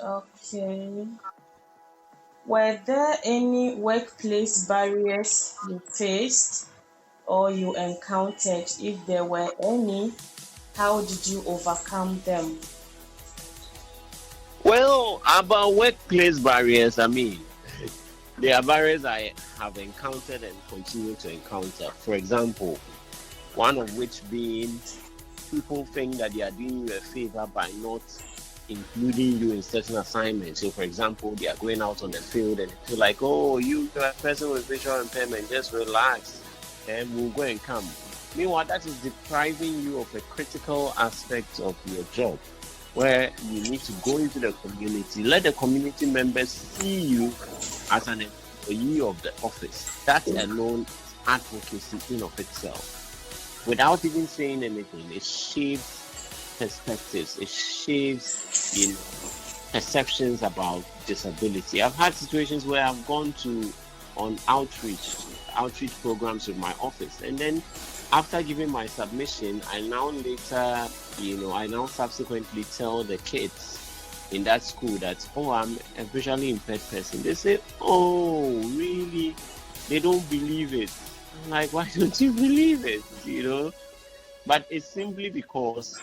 Okay. Were there any workplace barriers you faced or you encountered? If there were any, how did you overcome them? Well, about workplace barriers, there are barriers I have encountered and continue to encounter. For example, one of which being people think that they are doing you a favor by not including you in certain assignments. So, for example, they are going out on the field and they feel like, oh, you are a person with visual impairment, just relax and we'll go and come. Meanwhile, that is depriving you of a critical aspect of your job where you need to go into the community, let the community members see you as an employee of the office. That alone is advocacy in of itself. Without even saying anything, it shapes perspectives, it shapes perceptions about disability. I've had situations where I've gone to on outreach programs with my office, and then after giving my submission, I now subsequently tell the kids in that school that, oh, I'm a visually impaired person. They say, oh, really? They don't believe it. I'm like, why don't you believe it? But it's simply because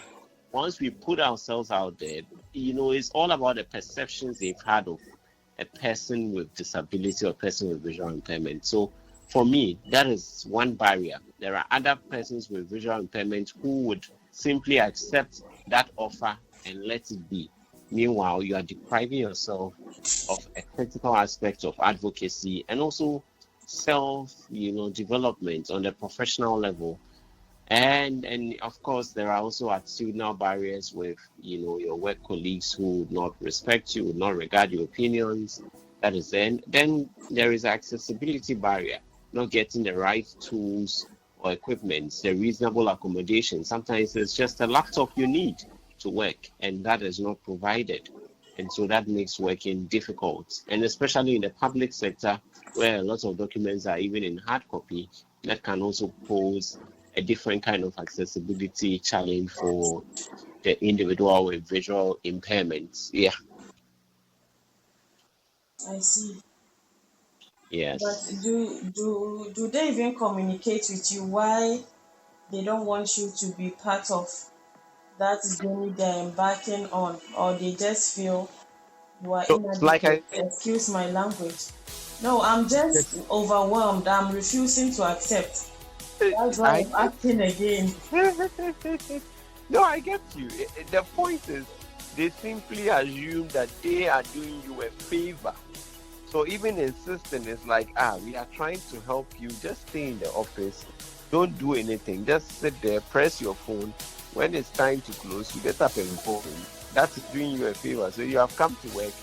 once we put ourselves out there, it's all about the perceptions they've had of a person with disability or a person with visual impairment. So for me, that is one barrier. There are other persons with visual impairment who would simply accept that offer and let it be. Meanwhile, you are depriving yourself of a critical aspect of advocacy and also self-development on the professional level. And of course, there are also attitudinal barriers with, your work colleagues who would not respect you, would not regard your opinions. That is then there is accessibility barrier, not getting the right tools or equipment, the reasonable accommodation. Sometimes it's just a laptop you need to work, and that is not provided. And so that makes working difficult. And especially in the public sector, where a lot of documents are even in hard copy, that can also pose a different kind of accessibility challenge for the individual with visual impairments. Yeah. I see. But Yes. do they even communicate with you why they don't want you to be part of that journey they're embarking on, or they just feel you are So, like inadequate? I Excuse my language. No, I'm just overwhelmed. I'm refusing to accept. That's why I I'm get asking again. no, I get you. The point is, they simply assume that they are doing you a favor. So even insisting is like, we are trying to help you. Just stay in the office. Don't do anything. Just sit there, press your phone. When it's time to close, you get up and go home. That's doing you a favor. So you have come to work,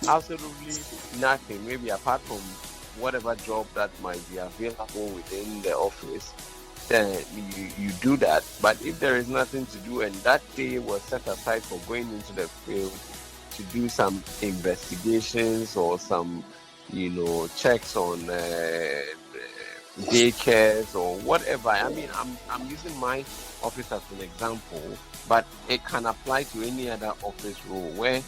absolutely nothing, maybe apart from whatever job that might be available within the office. Then you do that. But if there is nothing to do and that day was set aside for going into the field to do some investigations or some checks on daycares or whatever. I'm using my office as an example, but it can apply to any other office role where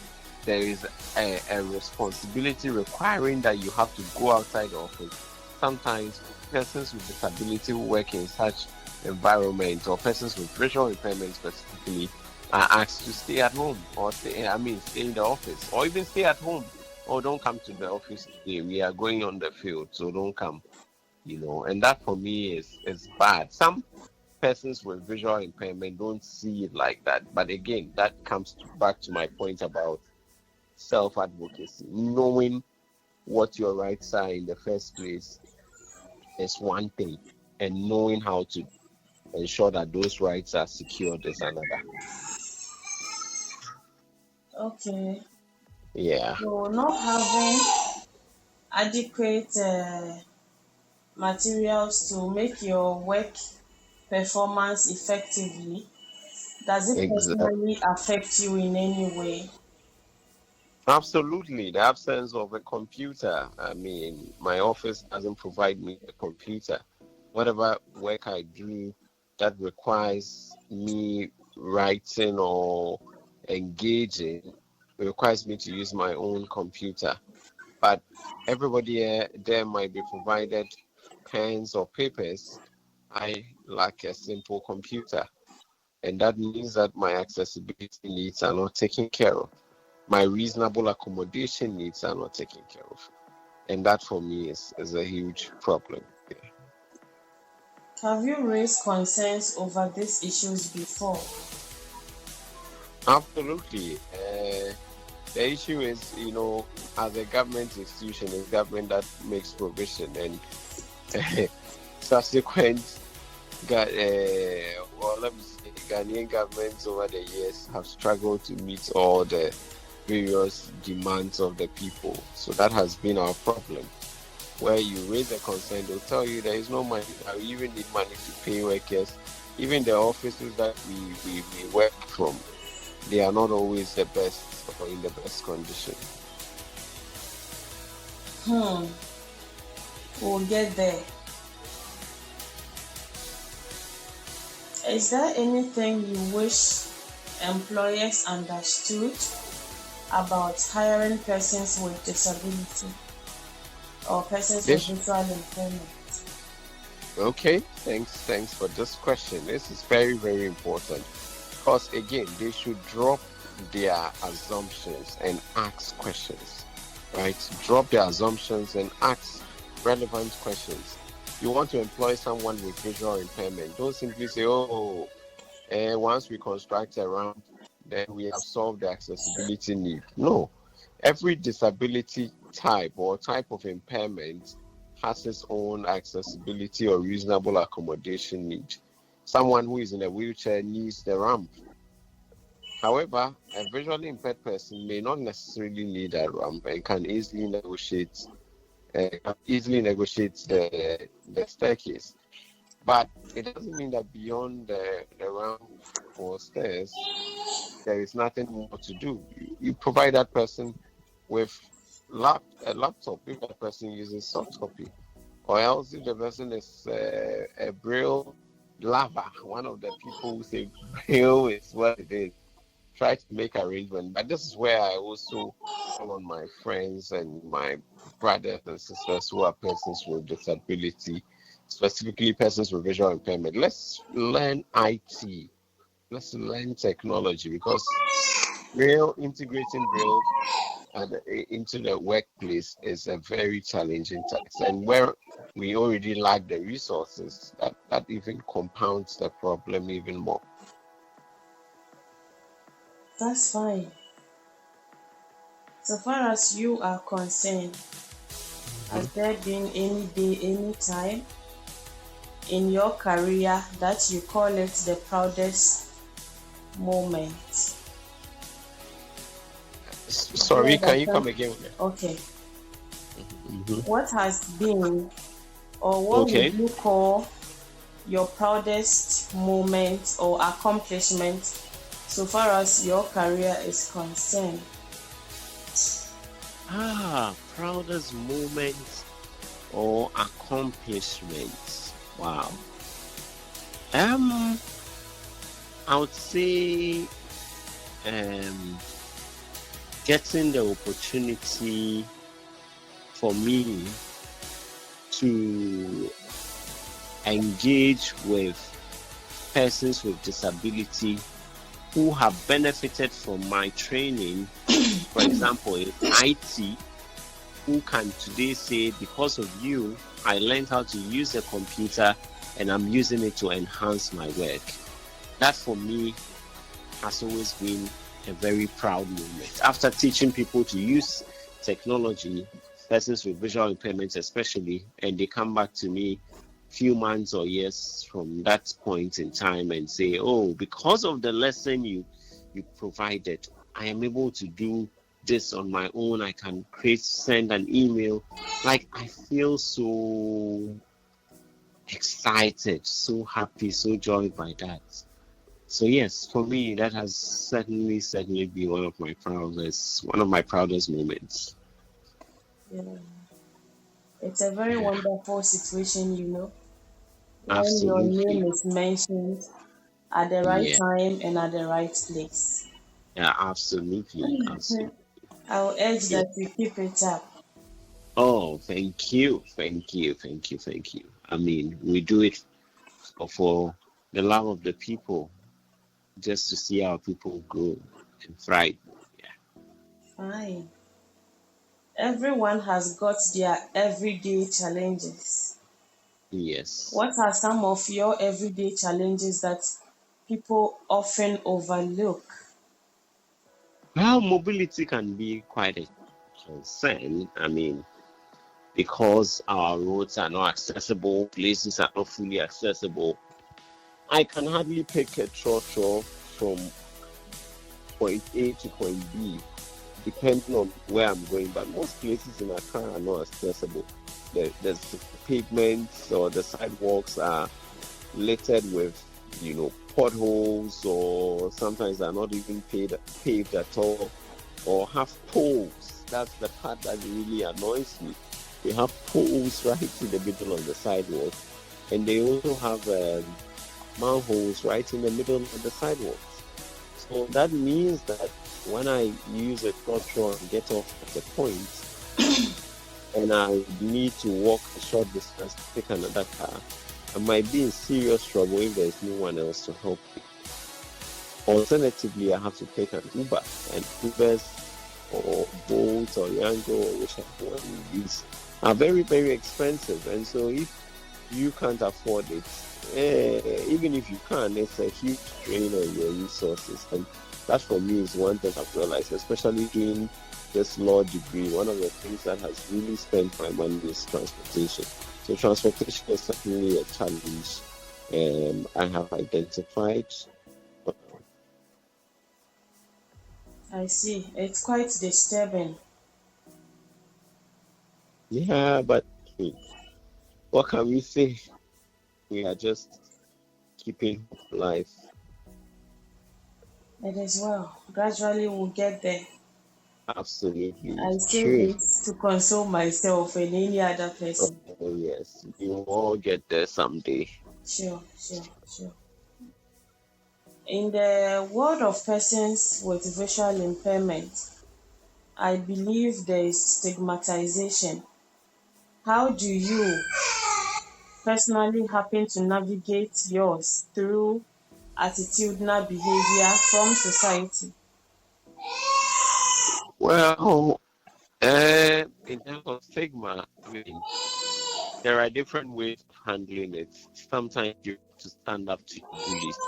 there is a responsibility requiring that you have to go outside the office. Sometimes persons with disability who work in such environment, or persons with visual impairment specifically, are asked to stay at home or stay in the office, or even stay at home. Or don't come to the office today. We are going on the field, so don't come. And that for me is bad. Some persons with visual impairment don't see it like that. But again, that comes back to my point about self-advocacy. Knowing what your rights are in the first place is one thing, and knowing how to ensure that those rights are secured is another. Okay. Yeah. So not having adequate materials to make your work performance effectively, does it Exactly. personally affect you in any way? Absolutely. The absence of a computer. My office doesn't provide me a computer. Whatever work I do that requires me writing or engaging, requires me to use my own computer. But everybody there might be provided pens or papers. I lack a simple computer. And that means that my accessibility needs are not taken care of. My reasonable accommodation needs are not taken care of. And that for me is a huge problem. Yeah. Have you raised concerns over these issues before? Absolutely. The issue is, as a government institution, it's government that makes provision, and subsequent, let me say, Ghanaian governments over the years have struggled to meet all the various demands of the people. So that has been our problem. Where you raise a concern, they'll tell you there is no money. We even need money to pay workers. Even the offices that we work from, they are not always the best or in the best condition. We'll get there. Is there anything you wish employers understood about hiring persons with disability or persons with visual impairment? Okay, thanks for this question. This is very, very important. Because again, they should drop their assumptions and ask questions, right? Drop their assumptions and ask relevant questions. You want to employ someone with visual impairment, don't simply say, once we construct a ramp, then we have solved the accessibility need. No, every disability type or type of impairment has its own accessibility or reasonable accommodation need. Someone who is in a wheelchair needs the ramp. However, a visually impaired person may not necessarily need a ramp and can easily negotiate the staircase. But it doesn't mean that beyond the ramp or stairs, there is nothing more to do. You provide that person with a laptop if that person uses soft copy. Or else if the person is a braille lover, one of the people who say braille is what it is, try to make arrangement. But this is where I also call on my friends and my brothers and sisters who are persons with disability, specifically persons with visual impairment. Let's learn IT. Let's learn technology, because integrating braille into the workplace is a very challenging task, and where we already lack the resources, that even compounds the problem even more. That's fine. So far as you are concerned, has there been any day, any time in your career that you call it the proudest moment? Sorry, can you come again? Okay. What has been, or what would you call your proudest moment or accomplishment so far as your career is concerned? Proudest moment or accomplishment. Wow. I would say getting the opportunity for me to engage with persons with disability who have benefited from my training, for example, in IT, who can today say, because of you, I learned how to use a computer and I'm using it to enhance my work. That for me has always been a very proud moment. After teaching people to use technology, persons with visual impairments especially, and they come back to me few months or years from that point in time and say, because of the lesson you provided, I am able to do this on my own. I can send an email. Like, I feel so excited, so happy, so joyed by that. So yes, for me, that has certainly been one of my proudest moments. Yeah. It's a very wonderful situation, when Absolutely. your name is mentioned at the right time and at the right place. Yeah, absolutely, absolutely. I'll urge Yeah. that you keep it up. Oh, thank you, thank you, thank you, thank you. I mean, we do it for the love of the people, just to see our people grow and thrive. Yeah. Fine. Everyone has got their everyday challenges. Yes. What are some of your everyday challenges that people often overlook? Well, mobility can be quite a concern. I mean, because our roads are not accessible, places are not fully accessible. I can hardly pick a trotro from point A to point B, depending on where I'm going. But most places in Accra are not accessible. The pavements or the sidewalks are littered with, potholes, or sometimes they're not even paved at all, or have poles. That's the part that really annoys me. They have poles right in the middle of the sidewalk, and they also have manholes right in the middle of the sidewalks. So that means that when I use a trotro and get off at the point, and I need to walk a short distance to take another car, I might be in serious trouble if there's no one else to help me. Alternatively, I have to take an Uber, and Ubers or Bolt or Yango or whichever one you use are very, very expensive. And so if you can't afford it, even if you can, it's a huge drain on your resources. And that for me is one thing I've realized, especially doing this law degree. One of the things that has really spent my money is transportation. So transportation is certainly a challenge I have identified. I see. It's quite disturbing. Yeah, but what can we say? We are just keeping hope alive. It is well. Gradually we'll get there. Absolutely I say true. this to console myself and any other person. Oh, yes, we will all get there someday. Sure, sure, sure. In the world of persons with visual impairment, I believe there is stigmatization. How do you personally happen to navigate yours through attitudinal behavior from society? Well, in terms of stigma, I mean, there are different ways of handling it. Sometimes you have to stand up to your bullies,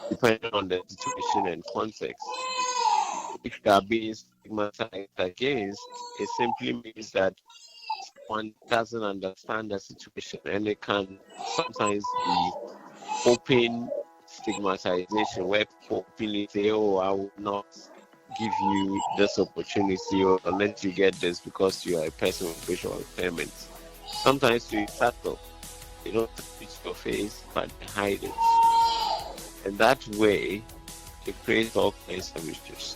depending on the situation and context. If you are being stigmatized against, it simply means that one doesn't understand the situation, and it can sometimes be open stigmatization where people openly say, "Oh, I will not give you this opportunity or let you get this because you are a person with visual impairment." Sometimes it's subtle. They don't tell it to your face, but they hide it. And that way, it creates all kinds of issues.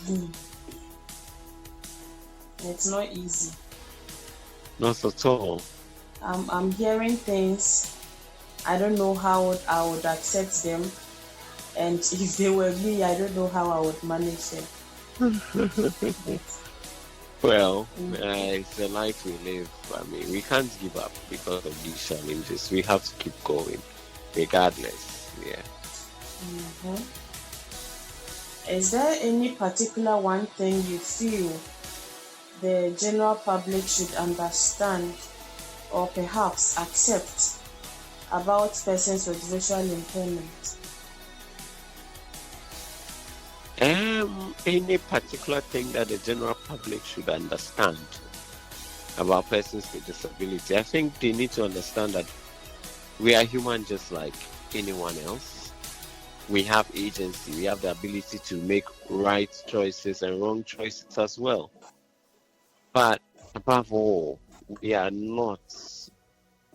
Hmm, it's not easy. Not at all. I'm hearing things. I don't know how I would accept them, and if they were me, I don't know how I would manage them. But Well, mm, it's the life we live. I mean, we can't give up because of these challenges. We have to keep going, regardless. Yeah. mhm. Is there any particular one thing you feel the general public should understand or perhaps accept about persons with visual impairment? Any particular thing that the general public should understand about persons with disability? I think they need to understand that we are human just like anyone else. We have agency, we have the ability to make right choices and wrong choices as well. But above all, we are not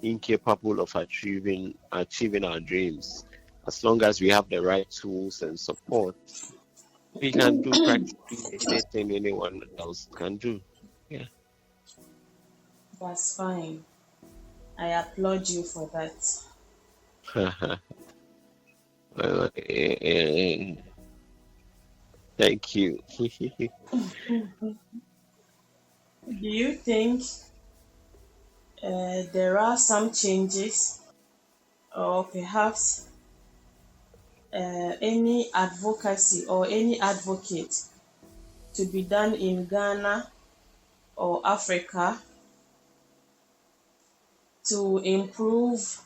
incapable of achieving our dreams. As long as we have the right tools and support, we can do practically anything anyone else can do. Yeah. That's fine. I applaud you for that. Thank you. Do you think there are some changes or perhaps any advocacy or any advocate to be done in Ghana or Africa to improve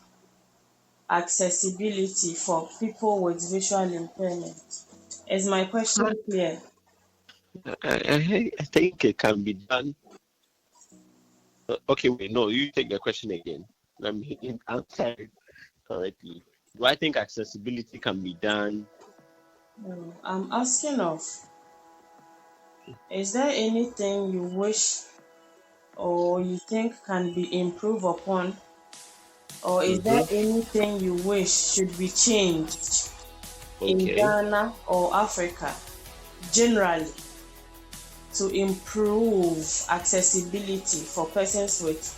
accessibility for people with visual impairment? Is my question clear? I think it can be done. Okay, wait, no, you take the question again. Let me answer it correctly. Do I think accessibility can be done? No, I'm asking of, is there anything you wish or you think can be improved upon, or is there Mm-hmm. anything you wish should be changed in Okay. Ghana or Africa generally to improve accessibility for persons with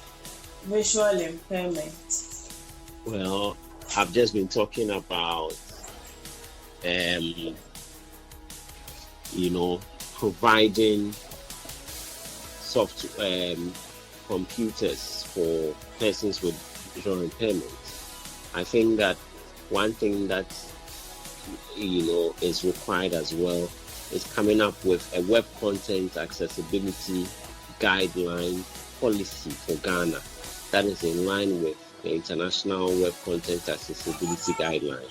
visual impairment? Well, I've just been talking about, um, providing computers for persons with visual impairment. I think that one thing that is required as well is coming up with a web content accessibility guideline policy for Ghana that is in line with the international web content accessibility guideline.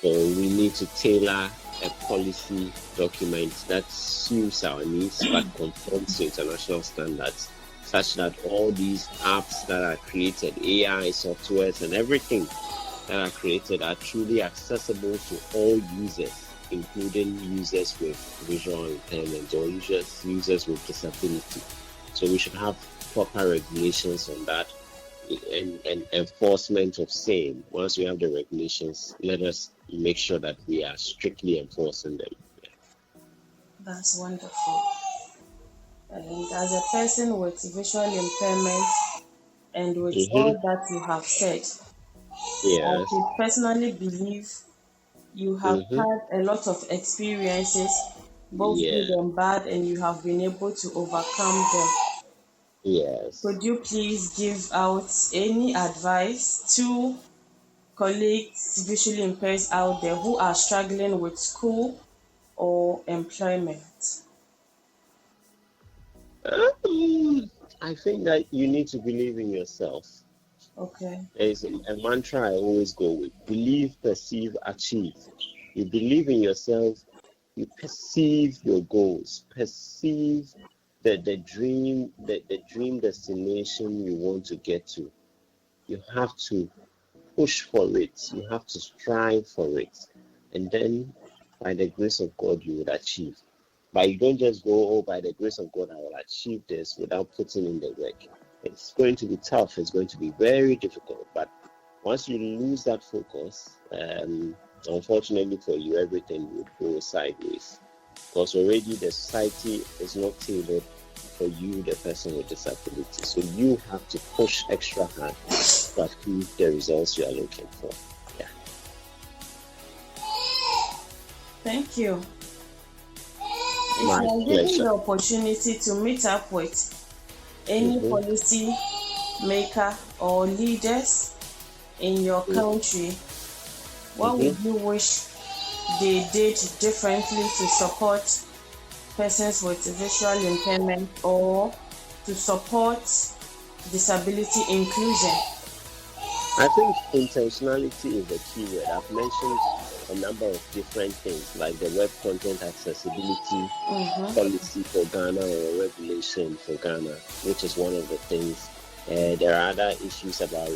So we need to tailor a policy document that suits our needs but conforms to international standards, such that all these apps that are created, AI softwares and everything that are created are truly accessible to all users, including users with visual impairment or users with disability. So we should have proper regulations on that and enforcement of same. Once we have the regulations, let us make sure that we are strictly enforcing them. That's wonderful. And as a person with visual impairment and with Mm-hmm. all that you have said, I Yes. could personally believe you have Mm-hmm. had a lot of experiences, both good Yeah. and bad, and you have been able to overcome them. Yes. Could you please give out any advice to colleagues visually impaired out there who are struggling with school or employment? I think that you need to believe in yourself. Okay. There's a mantra I always go with: believe, perceive, achieve. You believe in yourself, you perceive your goals, perceive the dream destination you want to get to. You have to push for it, you have to strive for it, and then by the grace of God you would achieve. But you don't just go, oh, by the grace of God I will achieve this without putting in the work. It's going to be tough, it's going to be very difficult, but once you lose that focus, unfortunately for you, everything would go sideways, because already the society is not tailored for you, the person with disability. So you have to push extra hard to achieve the results you are looking for. Yeah. Thank you. If My you are given pleasure. the opportunity to meet up with any Mm-hmm. policy maker or leaders in your country, what would Mm-hmm. you wish they did differently to support persons with visual impairment or to support disability inclusion? I think intentionality is the key word. I've mentioned a number of different things like the web content accessibility policy for Ghana or regulation for Ghana, which is one of the things. There are other issues about,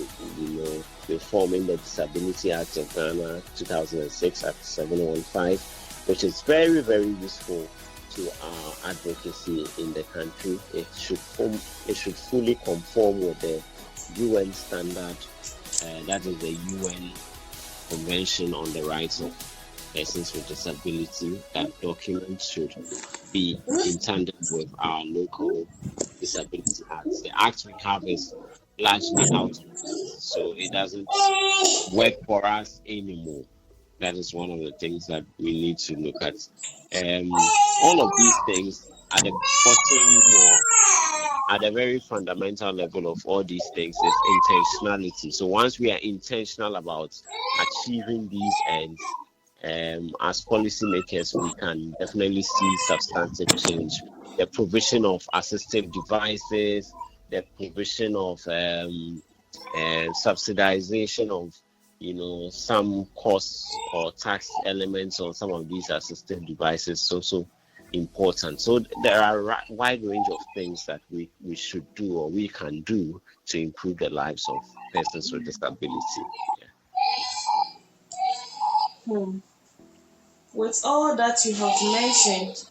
reforming the Disability Act of Ghana 2006 Act 715, which is very, very useful to our advocacy in the country. It should fully conform with the UN standard, that is the UN Convention on the Rights of Persons with Disability. That document should be in tandem with our local disability acts. The act we have is largely outdated, so it doesn't work for us anymore. That is one of the things that we need to look at. All of these things at the bottom or at the very fundamental level of all these things is intentionality. So once we are intentional about achieving these ends, as policymakers, we can definitely see substantive change. The provision of assistive devices, the provision of subsidization of some costs or tax elements on some of these assistive devices is also important. So there are a wide range of things that we should do or we can do to improve the lives of persons with disability. With all that you have mentioned,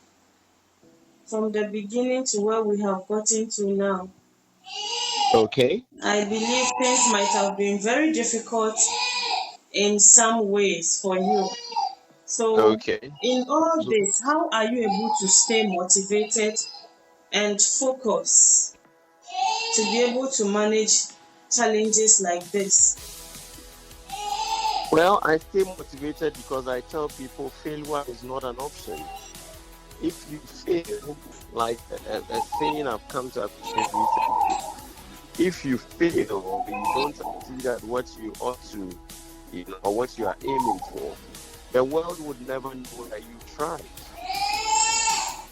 from the beginning to where we have gotten to now, Okay. I believe things might have been very difficult in some ways for you. So, Okay. in all this, how are you able to stay motivated and focus to be able to manage challenges like this? Well, I stay motivated because I tell people failure is not an option. If you fail, like a saying I've come to appreciate recently, if you fail or you don't succeed at what you ought to, or what you are aiming for, the world would never know that you tried.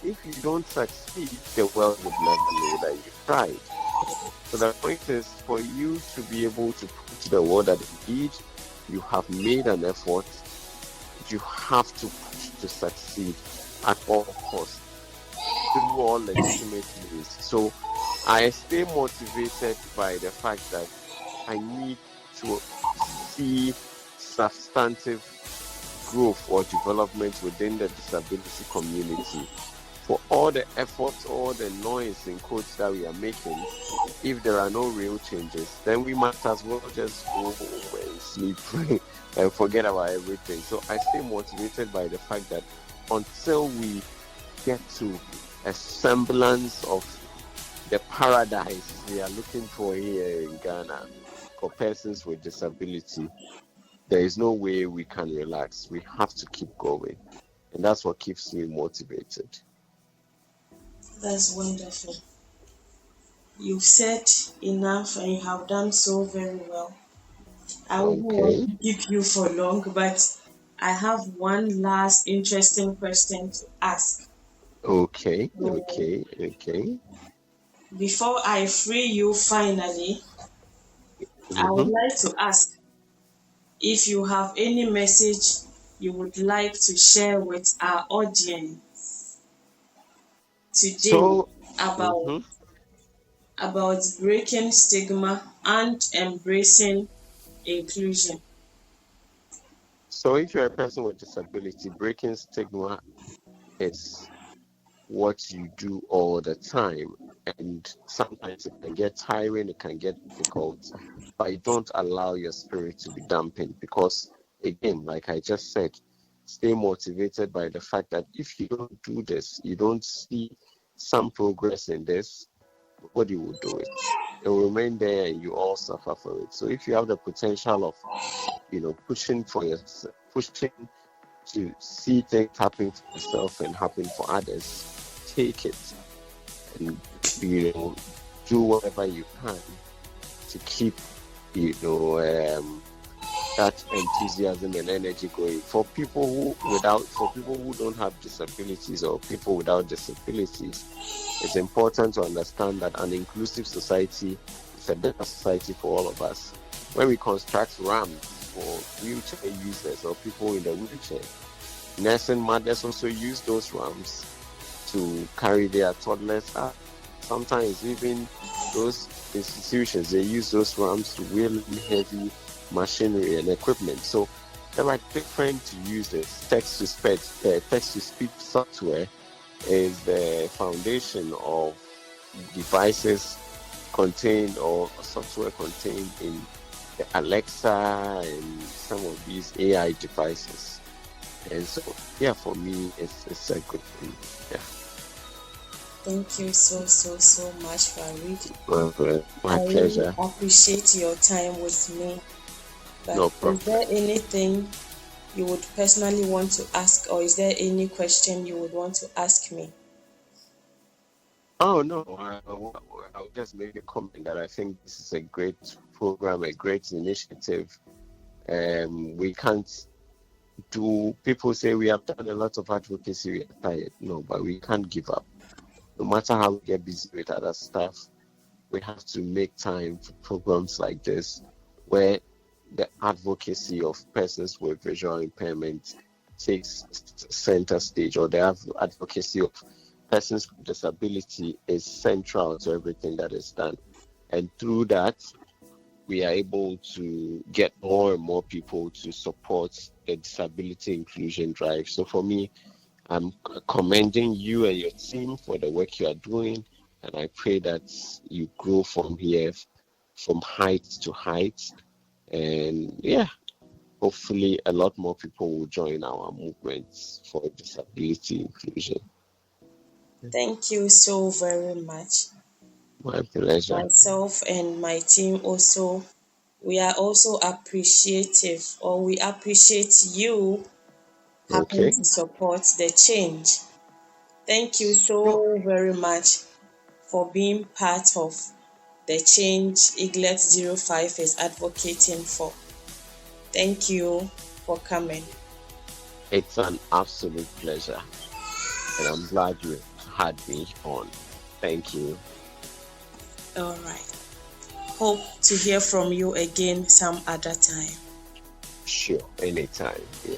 If you don't succeed, the world would never know that you tried. So the point is for you to be able to prove to the world that indeed you have made an effort, you have to push to succeed at all costs, through all legitimate means. So I stay motivated by the fact that I need to see substantive growth or development within the disability community. For all the efforts, all the noise in quotes that we are making, if there are no real changes, then we might as well just go home and sleep and forget about everything. So I stay motivated by the fact that until we get to a semblance of the paradise we are looking for here in Ghana for persons with disability, there is no way we can relax. We have to keep going. And that's what keeps me motivated. That's wonderful. You've said enough and you have done so very well. I wouldn't want to keep you for long, but I have one last interesting question to ask. Okay. Before I free you finally, I would like to ask if you have any message you would like to share with our audience today about breaking stigma and embracing inclusion. So if you're a person with disability, breaking stigma is what you do all the time. And sometimes it can get tiring, it can get difficult, but you don't allow your spirit to be dampened because, again, like I just said, stay motivated by the fact that if you don't do this, you don't see some progress in this, nobody will do it. It will remain there and you all suffer for it. So if you have the potential of, pushing to see things happen for yourself and happen for others, take it and do whatever you can to keep that enthusiasm and energy going. For people who don't have disabilities or people without disabilities, it's important to understand that an inclusive society is a better society for all of us. When we construct ramps for wheelchair users or people in the wheelchair, nursing mothers also use those ramps to carry their toddlers up. Sometimes even those institutions, they use those ramps to wheel heavy machinery and equipment. So there are different uses. Text-to-speech software is the foundation of devices contained or software contained in the Alexa and some of these AI devices. And so, for me, it's a good thing. Yeah. Thank you so much, Farid. My pleasure. Really appreciate your time with me. But no problem. Is there anything you would personally want to ask, or is there any question you would want to ask me? Oh no, I'll just make a comment that I think this is a great program, a great initiative. We can't do. People say we have done a lot of advocacy, we are tired. No, but we can't give up. No matter how we get busy with other stuff, we have to make time for programs like this, where the advocacy of persons with visual impairment takes center stage, or the advocacy of persons with disability is central to everything that is done. And through that, we are able to get more and more people to support the disability inclusion drive. So for me, I'm commending you and your team for the work you are doing, and I pray that you grow from here, from height to height. And yeah, hopefully a lot more people will join our movements for disability inclusion. Thank you so very much. My pleasure. Myself and my team also, we are also appreciative, or we appreciate you helping Okay. to support the change. Thank you so very much for being part of the change Eaglet 05 is advocating for. Thank you for coming. It's an absolute pleasure, and I'm glad you had me on. Thank you. All right. Hope to hear from you again some other time. Sure, anytime. Yeah.